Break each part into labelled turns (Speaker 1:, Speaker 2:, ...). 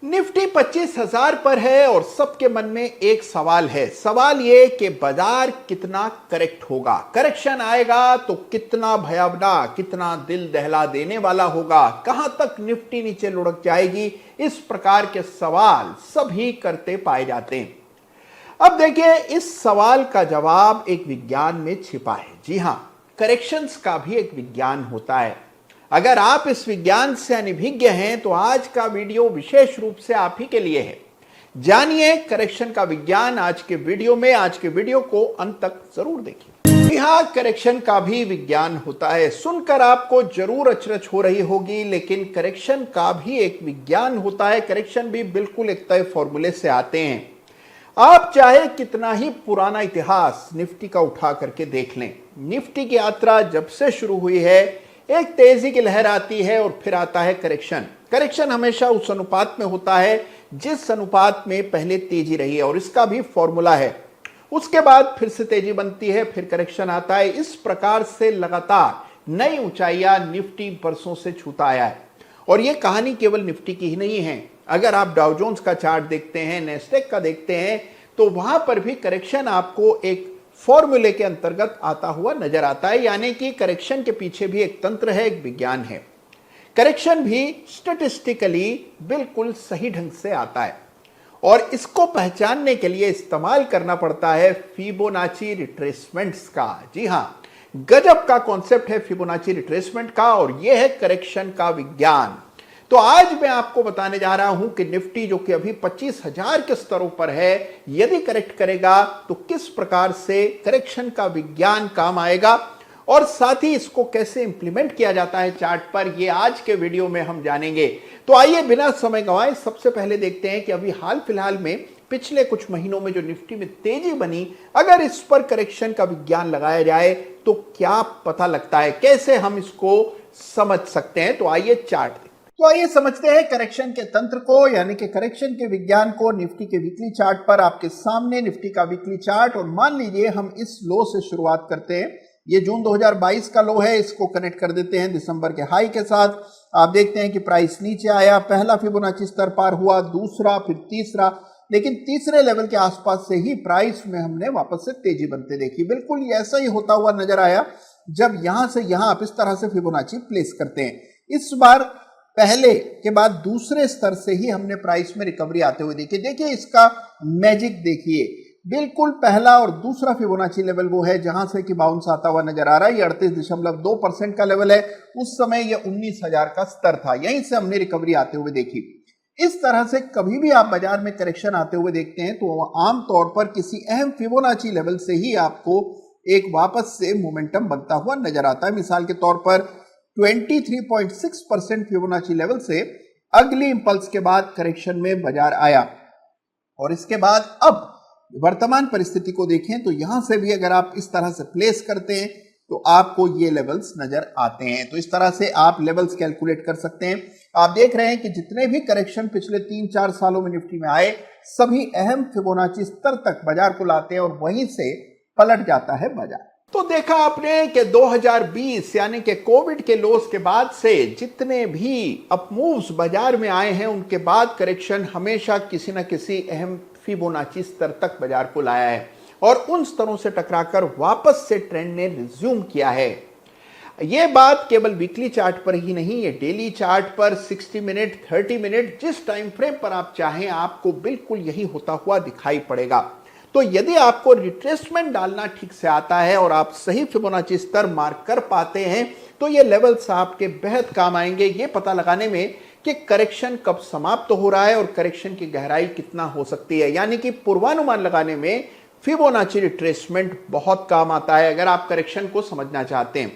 Speaker 1: Nifty 25,000 पर है और सबके मन में एक सवाल है। सवाल ये कि बाजार कितना करेक्ट होगा, करेक्शन आएगा तो कितना भयावना, कितना दिल दहला देने वाला होगा, कहां तक निफ्टी नीचे लुढ़क जाएगी। इस प्रकार के सवाल सभी करते पाए जाते हैं। अब देखिए, इस सवाल का जवाब एक विज्ञान में छिपा है। जी हां, करेक्शंस का भी एक विज्ञान होता है। अगर आप इस विज्ञान से अनभिज्ञ हैं तो आज का वीडियो विशेष रूप से आप ही के लिए है। जानिए करेक्शन का विज्ञान आज के वीडियो में। आज के वीडियो को अंत तक जरूर देखिए। यहां करेक्शन का भी विज्ञान होता है। सुनकर आपको जरूर अचरज हो रही होगी, लेकिन करेक्शन का भी एक विज्ञान होता है। करेक्शन भी बिल्कुल एक तय फॉर्मूले से आते हैं। आप चाहे कितना ही पुराना इतिहास निफ्टी का उठा करके देख लें, निफ्टी की यात्रा जब से शुरू हुई है, एक तेजी की लहर आती है और फिर आता है करेक्शन। करेक्शन हमेशा उस अनुपात में होता है जिस अनुपात में पहले तेजी रही है, और इसका भी फॉर्मूला है। उसके बाद फिर से तेजी बनती है, फिर करेक्शन आता है। इस प्रकार से लगातार नई ऊंचाइयां निफ्टी बरसों से छूता आया है। और यह कहानी केवल निफ्टी की ही नहीं है। अगर आप डाउ जोन्स का चार्ट देखते हैं, नेस्डेक का देखते हैं, तो वहां पर भी करेक्शन आपको एक फॉर्मूले के अंतर्गत आता हुआ नजर आता है। यानी कि करेक्शन के पीछे भी एक तंत्र है, एक विज्ञान है। करेक्शन भी स्टैटिस्टिकली बिल्कुल सही ढंग से आता है, और इसको पहचानने के लिए इस्तेमाल करना पड़ता है फिबोनाची रिट्रेसमेंट्स का। जी हां, गजब का कॉन्सेप्ट है फिबोनाची रिट्रेसमेंट का, और यह है करेक्शन का विज्ञान। तो आज मैं आपको बताने जा रहा हूं कि निफ्टी जो कि अभी 25,000 के स्तरों पर है, यदि करेक्ट करेगा तो किस प्रकार से करेक्शन का विज्ञान काम आएगा, और साथ ही इसको कैसे इंप्लीमेंट किया जाता है चार्ट पर, ये आज के वीडियो में हम जानेंगे। तो आइए बिना समय गंवाए सबसे पहले देखते हैं कि अभी हाल फिलहाल में पिछले कुछ महीनों में जो निफ्टी में तेजी बनी, अगर इस पर करेक्शन का विज्ञान लगाया जाए तो क्या पता लगता है, कैसे हम इसको समझ सकते हैं। तो आइए चार्ट तो आइए समझते हैं करेक्शन के तंत्र को, यानी कि करेक्शन के विज्ञान को। निफ्टी के वीकली चार्ट पर आपके सामने निफ्टी का वीकली चार्ट, और मान लीजिए हम इस लो से शुरुआत करते हैं। ये जून 2022 का लो है, इसको कनेक्ट कर देते हैं दिसंबर के हाई के साथ। आप देखते हैं कि प्राइस नीचे आया, पहला फिबोनाची स्तर पार हुआ, दूसरा, फिर तीसरा, लेकिन तीसरे लेवल के आसपास से ही प्राइस में हमने वापस से तेजी बनते देखी। बिल्कुल ऐसा ही होता हुआ नजर आया जब यहां से यहां आप इस तरह से फिबोनाची प्लेस करते हैं। इस बार पहले के बाद दूसरे स्तर से ही हमने प्राइस में रिकवरी आते हुए देखी। देखिए इसका मैजिक देखिए, बिल्कुल पहला और दूसरा फिबोनाची लेवल वो है जहां से कि बाउंस आता हुआ नजर आ रहा है। ये 38.2% का लेवल है। उस समय ये 19,000 का स्तर था, यहीं से हमने रिकवरी आते हुए देखी। इस तरह से कभी भी आप बाजार में करेक्शन आते हुए देखते हैं तो आमतौर पर किसी अहम फिबोनाची लेवल से ही आपको एक वापस से मोमेंटम बनता हुआ नजर आता है। मिसाल के तौर पर 23.6% फिबोनाची लेवल से अगली इंपल्स के बाद करेक्शन में बाजार आया, और इसके बाद अब वर्तमान परिस्थिति को देखें तो यहां से भी अगर आप इस तरह से प्लेस करते हैं तो आपको ये लेवल्स नजर आते हैं। तो इस तरह से आप लेवल्स कैलकुलेट कर सकते हैं। आप देख रहे हैं कि जितने भी करेक्शन पिछले 3-4 सालों में निफ्टी में आए, सभी अहम फिबोनाची स्तर तक बाजार को लाते हैं और वहीं से पलट जाता है बाजार। तो देखा आपने कि 2020 यानी कि कोविड के लॉस के बाद से जितने भी अप मूव्स बाजार में आए हैं, उनके बाद करेक्शन हमेशा किसी न किसी अहम फिबोनाची स्तर तक बाजार को लाया है, और उन स्तरों से टकराकर वापस से ट्रेंड ने रिज्यूम किया है। यह बात केवल वीकली चार्ट पर ही नहीं, ये डेली चार्ट पर 60 मिनट, 30 मिनट, जिस टाइम फ्रेम पर आप चाहें आपको बिल्कुल यही होता हुआ दिखाई पड़ेगा। तो यदि आपको रिट्रेसमेंट डालना ठीक से आता है और आप सही फिबोनाची स्तर मार्क कर पाते हैं, तो ये लेवल्स आपके बेहद काम आएंगे ये पता लगाने में कि करेक्शन कब समाप्त हो रहा है और करेक्शन की गहराई कितना हो सकती है। यानी कि पूर्वानुमान लगाने में फिबोनाची रिट्रेसमेंट बहुत काम आता है अगर आप करेक्शन को समझना चाहते हैं।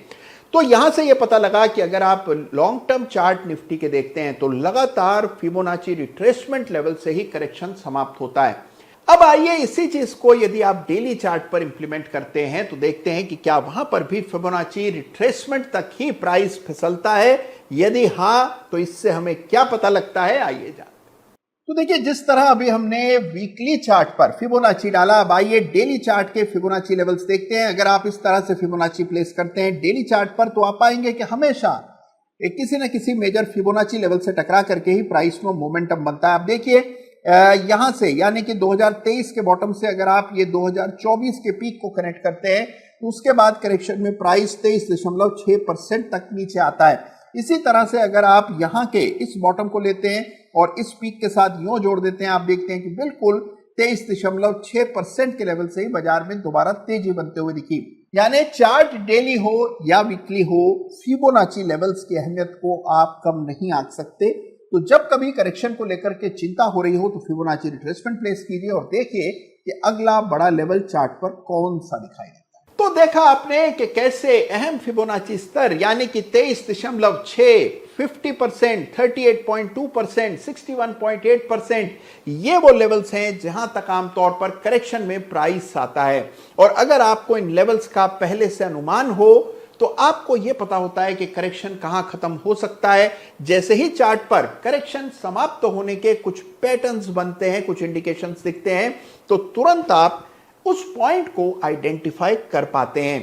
Speaker 1: तो यहां से यह पता लगा कि अगर आप लॉन्ग टर्म चार्ट निफ्टी के देखते हैं तो लगातार फिबोनाची रिट्रेसमेंट लेवल से ही करेक्शन समाप्त होता है। अब आइए इसी चीज को यदि आप डेली चार्ट पर इंप्लीमेंट करते हैं तो देखते हैं कि क्या वहां पर भी फिबोनाची रिट्रेसमेंट तक ही प्राइस फिसलता है। यदि हां, तो इससे हमें क्या पता लगता है, आइए जानते हैं। तो देखिए, जिस तरह अभी हमने वीकली चार्ट पर फिबोनाची डाला, अब आइए डेली चार्ट के फिबोनाची लेवल्स देखते हैं। अगर आप इस तरह से फिबोनाची प्लेस करते हैं डेली चार्ट पर तो आप पाएंगे कि हमेशा किसी न किसी मेजर फिबोनाची लेवल से टकरा करके ही प्राइस में मोमेंटम बनता है। आप देखिए यहां से यानी कि 2023 के बॉटम से अगर आप ये 2024 के पीक को कनेक्ट करते हैं तो उसके बाद करेक्शन में प्राइस 23.6% तक नीचे आता है। इसी तरह से अगर आप यहाँ के इस बॉटम को लेते हैं और इस पीक के साथ यूं जोड़ देते हैं, आप देखते हैं कि बिल्कुल 23.6% के लेवल से ही बाजार में दोबारा तेजी बनते हुए दिखी। यानी चार्ट डेली हो या वीकली हो, फिबोनाची लेवल्स की अहमियत को आप कम नहीं आंक सकते। तो जब कभी करेक्शन को लेकर के चिंता हो रही हो तो फिबोनाची रिट्रेसमेंट प्लेस कीजिए और देखिए कि अगला बड़ा लेवल चार्ट पर कौन सा दिखाई देता है। तो देखा आपने कि कैसे अहम फिबोनाची स्तर यानी कि 23.6, 50%, 38.2%, 61.8% ये वो लेवल्स हैं जहां तक आमतौर पर करेक्शन में प्राइस आता है। और अगर आपको इन लेवल्स का पहले से अनुमान हो तो आपको यह पता होता है कि करेक्शन कहां खत्म हो सकता है। जैसे ही चार्ट पर करेक्शन समाप्त होने के कुछ पैटर्न्स बनते हैं, कुछ इंडिकेशंस दिखते हैं, तो तुरंत आप उस पॉइंट को आइडेंटिफाई कर पाते हैं।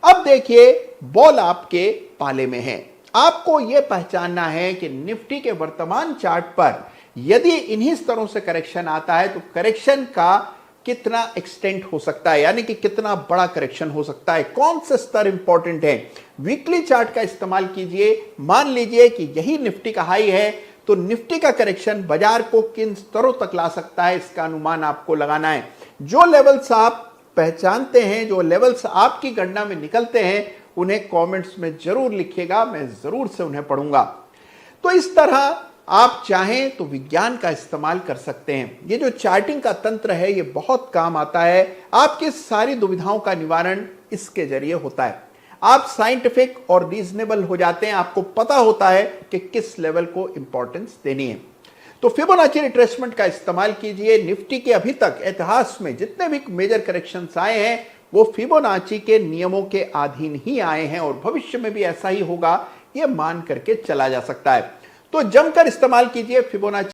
Speaker 1: अब देखिए बॉल आपके पाले में है। आपको यह पहचानना है कि निफ्टी के वर्तमान चार्ट पर यदि इन्हीं स्तरों से करेक्शन आता है तो करेक्शन का कितना एक्सटेंट हो सकता है, यानी कि कितना बड़ा करेक्शन हो सकता है, कौन से स्तर इंपॉर्टेंट है। वीकली चार्ट का इस्तेमाल कीजिए। मान लीजिए कि यही निफ्टी का हाई है तो निफ्टी का करेक्शन बाजार को किन स्तरों तक ला सकता है, इसका अनुमान आपको लगाना है। जो लेवल्स आप पहचानते हैं, जो लेवल्स आपकी गणना में निकलते हैं, उन्हें कमेंट्स में जरूर लिखिएगा, मैं जरूर से उन्हें पढ़ूंगा। तो इस तरह आप चाहें तो विज्ञान का इस्तेमाल कर सकते हैं। ये जो चार्टिंग का तंत्र है ये बहुत काम आता है। आपकी सारी दुविधाओं का निवारण इसके जरिए होता है। आप साइंटिफिक और रीजनेबल हो जाते हैं, आपको पता होता है कि किस लेवल को इंपॉर्टेंस देनी है। तो फिबोनाची रिट्रेसमेंट का इस्तेमाल कीजिए। निफ्टी के अभी तक इतिहास में जितने भी मेजर करेक्शंस आए हैं वो फिबोनाची के नियमों के अधीन ही आए हैं और भविष्य में भी ऐसा ही होगा, यह मान करके चला जा सकता है। तो जमकर इस्तेमाल कीजिए फिबोनाची